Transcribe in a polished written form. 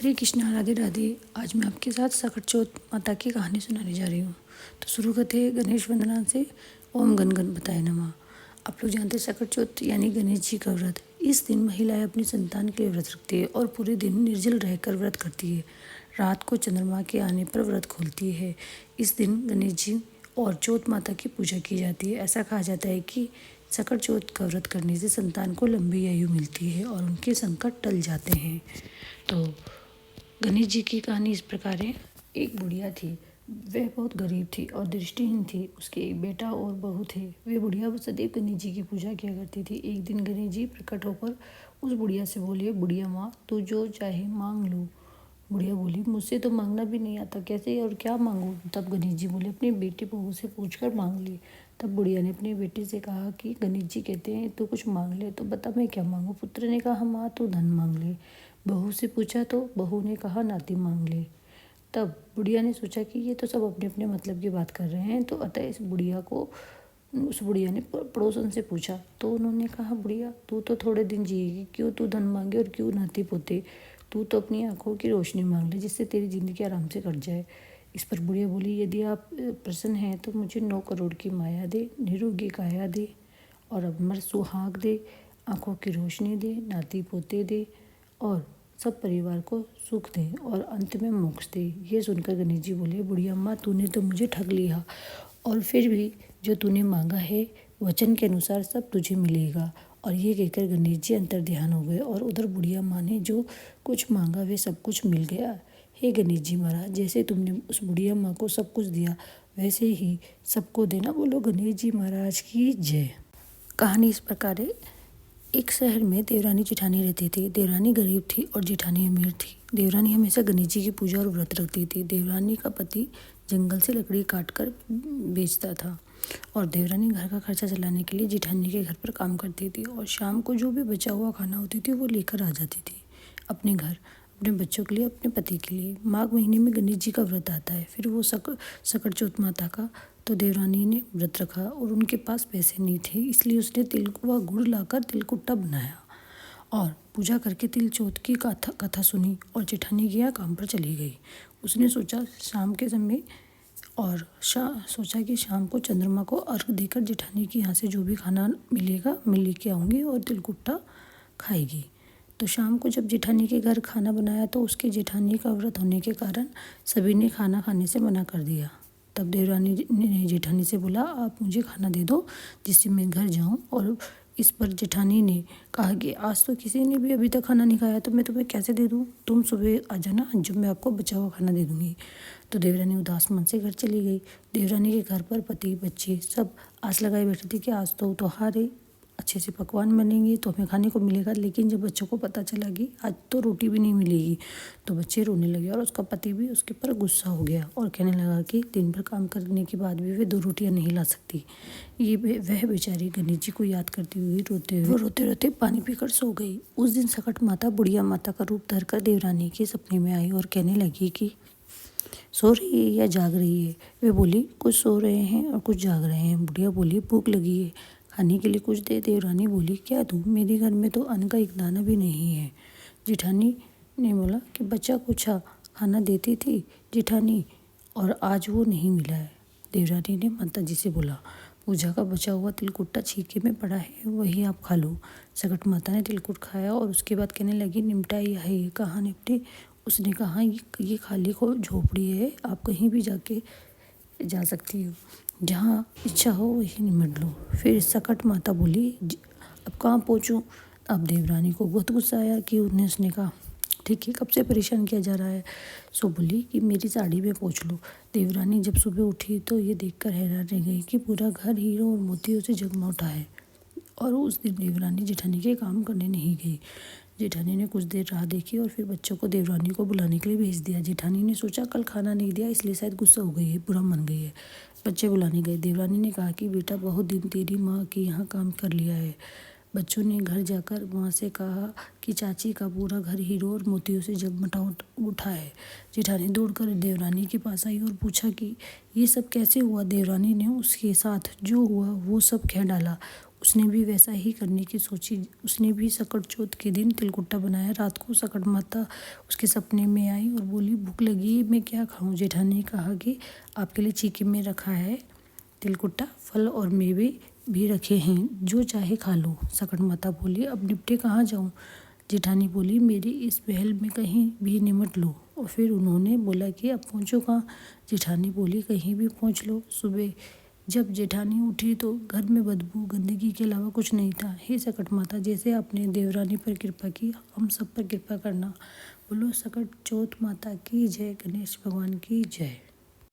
हरे कृष्णा, राधे राधे। आज मैं आपके साथ सकट चौथ माता की कहानी सुनाने जा रही हूँ। तो शुरू करते हैं गणेश वंदना से। ओम गण गणपताय नमः। आप लोग जानते हैं सकट चौथ यानी गणेश जी का व्रत। इस दिन महिलाएं अपनी संतान के लिए व्रत रखती है और पूरे दिन निर्जल रहकर व्रत करती है। रात को चंद्रमा के आने पर व्रत खोलती है। इस दिन गणेश जी और चौथ माता की पूजा की जाती है। ऐसा कहा जाता है कि सकट चौथ का व्रत करने से संतान को लंबी आयु मिलती है और उनके संकट टल जाते हैं। तो गणेश जी की कहानी इस प्रकार है। एक बुढ़िया थी। वह बहुत गरीब थी और दृष्टिहीन थी। उसके एक बेटा और बहू थे। वे बुढ़िया सदैव गणेश जी की पूजा किया करती थी। एक दिन गणेश जी प्रकट होकर उस बुढ़िया से बोले, बुढ़िया माँ, तू जो चाहे मांग लो। बुढ़िया बोली, मुझसे तो मांगना भी नहीं आता, कैसे और क्या मांगूं। तब गणेश जी बोले, अपनी बेटी बहू से पूछ कर मांग ली। तब बुढ़िया ने अपने बेटे से कहा कि गणेश जी कहते हैं तू कुछ मांग ले, तो बता मैं क्या मांगू। पुत्र ने कहा, माँ तू धन मांग ले। बहू से पूछा तो बहू ने कहा, नाती मांग ले। तब बुढ़िया ने सोचा कि ये तो सब अपने अपने मतलब की बात कर रहे हैं, तो अतः उस बुढ़िया ने पड़ोसन से पूछा। तो उन्होंने कहा, बुढ़िया तू तो थोड़े दिन जिएगी, क्यों तू धन मांगे और क्यों नाती पोते। तू तो अपनी आंखों की रोशनी मांग ले, जिससे तेरी जिंदगी आराम से कट जाए। इस पर बुढ़िया बोली, यदि आप प्रसन्न हैं तो मुझे 9 करोड़ की माया दे, निरोगी काया दे और अमर सुहाग दे, आंखों की रोशनी दे, नाती पोते दे और सब परिवार को सुख दे और अंत में मोक्ष दे। ये सुनकर गणेश जी बोले, बुढ़िया अम्मा तूने तो मुझे ठग लिया, और फिर भी जो तूने मांगा है वचन के अनुसार सब तुझे मिलेगा। और ये कहकर गणेश जी अंतर ध्यान हो गए और उधर बुढ़िया माँ ने जो कुछ मांगा वे सब कुछ मिल गया। हे गणेश जी महाराज, जैसे तुमने उस बुढ़िया माँ को सब कुछ दिया वैसे ही सबको देना। बोलो गणेश जी महाराज की जय। कहानी इस प्रकार है। एक शहर में देवरानी जेठानी रहती थी। देवरानी गरीब थी और जेठानी अमीर थी। देवरानी हमेशा गणेश जी की पूजा और व्रत रखती थी। देवरानी का पति जंगल से लकड़ी काट कर बेचता था और देवरानी घर का खर्चा चलाने के लिए जेठानी के घर पर काम करती थी और शाम को जो भी बचा हुआ खाना होती थी वो लेकर आ जाती थी अपने घर, अपने बच्चों के लिए, अपने पति के लिए। माघ महीने में गणेश जी का व्रत आता है, फिर वो सकट चौथ माता का। तो देवरानी ने व्रत रखा और उनके पास पैसे नहीं थे, इसलिए उसने तिल व गुड़ लाकर तिलकुट्टा बनाया और पूजा करके तिल चौथ की कथा सुनी और जेठानी के यहाँ काम पर चली गई। उसने सोचा शाम के समय और सोचा कि शाम को चंद्रमा को अर्घ देकर जेठानी के यहाँ से जो भी खाना मिलेगा मैं लेके आऊँगी और तिलकुट्टा खाएगी। तो शाम को जब जेठानी के घर खाना बनाया तो उसके जेठानी का व्रत होने के कारण सभी ने खाना खाने से मना कर दिया। तब देवरानी ने जेठानी से बोला, आप मुझे खाना दे दो जिससे मैं घर जाऊं। और इस पर जेठानी ने कहा कि आज तो किसी ने भी अभी तक खाना नहीं खाया, तो मैं तुम्हें कैसे दे दूं। तुम सुबह आ जाना, जब मैं आपको बचा हुआ खाना दे दूंगी। तो देवरानी उदास मन से घर चली गई। देवरानी के घर पर पति बच्चे सब आस लगाए बैठे थे कि आज तो त्योहार है, अच्छे से पकवान बनेंगे तो हमें खाने को मिलेगा। लेकिन जब बच्चों को पता चला कि आज तो रोटी भी नहीं मिलेगी तो बच्चे रोने लगे और उसका पति भी उसके ऊपर गुस्सा हो गया और कहने लगा कि दिन भर काम करने के बाद भी वे 2 रोटियां नहीं ला सकती। वह बेचारी गणेश जी को याद करती हुई रोते रोते पानी पीकर सो गई। उस दिन सकट माता बुढ़िया माता का रूप धरकर देवरानी के सपने में आई और कहने लगी कि सो रही है या जाग रही है। वे बोली, कुछ सो रहे हैं और कुछ जाग रहे हैं। बुढ़िया बोली, भूख लगी है, खाने के लिए कुछ दे। देवरानी बोली, क्या दूँ, मेरे घर में तो अन्न का एक दाना भी नहीं है। जेठानी ने बोला कि बच्चा कुछ खाना देती थी जेठानी, और आज वो नहीं मिला है। देवरानी ने माता जी से बोला, पूजा का बचा हुआ तिलकुट्टा छीके में पड़ा है, वही आप खा लो। सकट माता ने तिलकुट खाया और उसके बाद कहने लगी, निपटाई है ये, कहाँ निपटी। उसने कहा, ये खाली को झोपड़ी है, आप कहीं भी जाके जा सकती हो, जहाँ इच्छा हो वहीं निमट लो। फिर सकट माता बोली, अब कहाँ पहुँचूँ। अब देवरानी को बहुत गुस्सा आया कि उसने कहा, ठीक है, कब से परेशान किया जा रहा है। सो बोली कि मेरी साड़ी में पोंछ लो। देवरानी जब सुबह उठी तो ये देखकर हैरान रह गई कि पूरा घर हीरों और मोतियों से जगमगा उठा है। और उस दिन देवरानी जेठानी के काम करने नहीं गई। जेठानी ने कुछ देर राह देखी और फिर बच्चों को देवरानी को बुलाने के लिए भेज दिया। जेठानी ने सोचा कल खाना नहीं दिया इसलिए शायद गुस्सा हो गई है, बुरा मन गई है। बच्चे बुलाने गए। देवरानी ने कहा कि बेटा बहुत दिन तेरी माँ के यहाँ काम कर लिया है। बच्चों ने घर जाकर माँ से कहा कि चाची का पूरा घर हीरो और मोतियों से जगमगा उठा है। जेठानी दौड़कर देवरानी के पास आई और पूछा कि ये सब कैसे हुआ। देवरानी ने उसके साथ जो हुआ वो सब कह डाला। उसने भी वैसा ही करने की सोची। उसने भी सकट चौथ के दिन तिलकुट्टा बनाया। रात को सकट माता उसके सपने में आई और बोली, भूख लगी है, मैं क्या खाऊं। जेठानी ने कहा कि आपके लिए चीकी में रखा है तिलकुट्टा, फल और मेवे भी रखे हैं, जो चाहे खा लो। सकट माता बोली, अब निपटे कहाँ जाऊँ। जेठानी बोली, मेरी इस महल में कहीं भी निमट लो। और फिर उन्होंने बोला कि अब पहुँचो कहाँ। जेठानी बोली, कहीं भी पहुँच लो। सुबह जब जेठानी उठी तो घर में बदबू गंदगी के अलावा कुछ नहीं था। हे सकट माता, जैसे आपने देवरानी पर कृपा की, हम सब पर कृपा करना। बोलो सकट चौथ माता की जय, गणेश भगवान की जय।